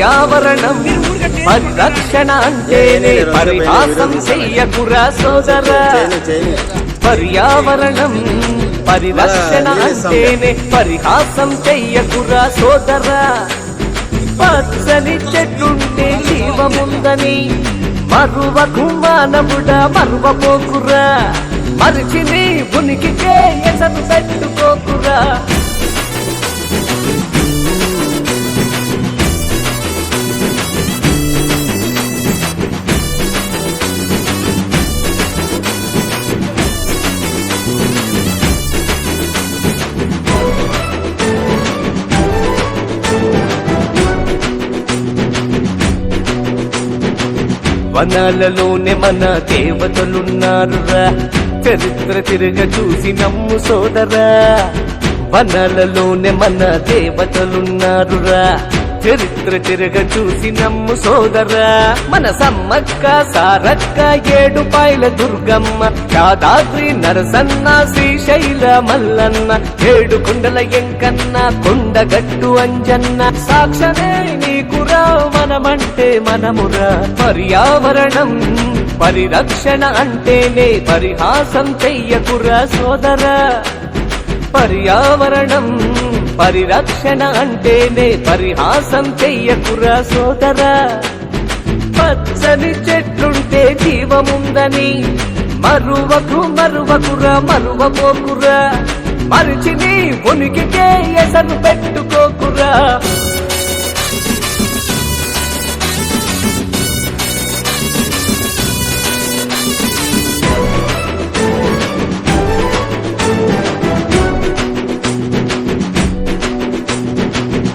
పర్యావరణం పరిరక్షణ అంటేనే పరిహాసం చెయ్యకురా సోదరా పర్యావరణం పరిరక్షణ అంటేనే పరిహాసం చెయ్యకురా సోదరా పచ్చని చెట్లుంటే జీవముందని మరువకు మానవుడా మరువపోకురా మరిచి నీ ఉనికికే ఎసరు పెట్టుకోకురా వనాలలోనే మన దేవతలున్నారురా చరిత్ర తిరగ చూసి నమ్ము సోదరా వనాలలోనే మన దేవతలున్నారురా చరిత్ర తిరగ చూసి నమ్ము సోదరా మన సమ్మక్క సారక్క ఏడుపాయల దుర్గమ్మ యాదాద్రి నరసన్న శ్రీశైల మల్లన్న ఏడుకొండల ఎంకన్న కొండగట్టు అంజన్న సాక్షమే నీకురా మనమంటే మనమురా పర్యావరణం పరిరక్షణ అంటేనే పరిహాసం చెయ్యకురా సోదరా పర్యావరణం పరిరక్షణ అంటేనే పరిహాసం చెయ్యకురా సోదరా పచ్చని చెట్లుంటే జీవముందని మరువకురా మరువపోకురా మరిచి నీ ఉనికికే ఎసరు పెట్టుకోకురా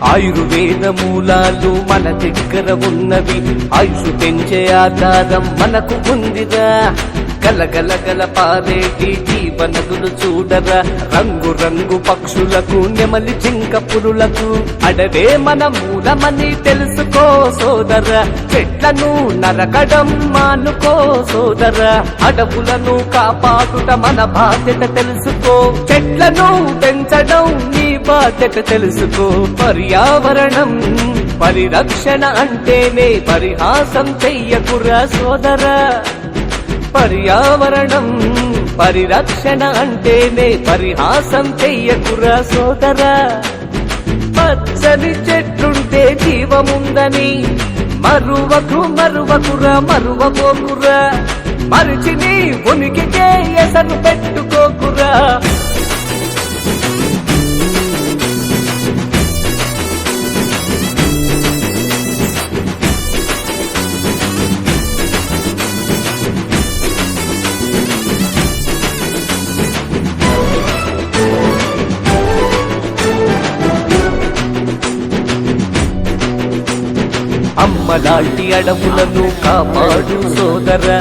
ఆయుర్వేద మూలాలు మన దగ్గర ఉన్నవి ఆయుష్ పెంచే ఆధారం మనకు ఉందిరా గలగలగల పారేటి జీవనదులు చూడరా రంగు రంగు పక్షులకు నెమలి జింక పురులకు అడవే మన మూలమని తెలుసుకో సోదరా చెట్లను నరకడం మానుకో సోదరా అడవులను కాపాడుట మన బాధ్యత తెలుసుకో చెట్లను పెంచడం నీ బాధ్యత తెలుసుకో పర్యావరణం పరిరక్షణ అంటేనే పరిహాసం చెయ్యకురా సోదరా పర్యావరణం పరిరక్షణ అంటేనే పరిహాసం చెయ్యకురా సోదరా పచ్చని చెట్లుంటే జీవముందని మరువకురా మరువపోకురా మరిచి నీ ఉనికికే ఎసరు పెట్టుకోకురా అమ్మలాంటి అడవులను కాపాడు సోదరా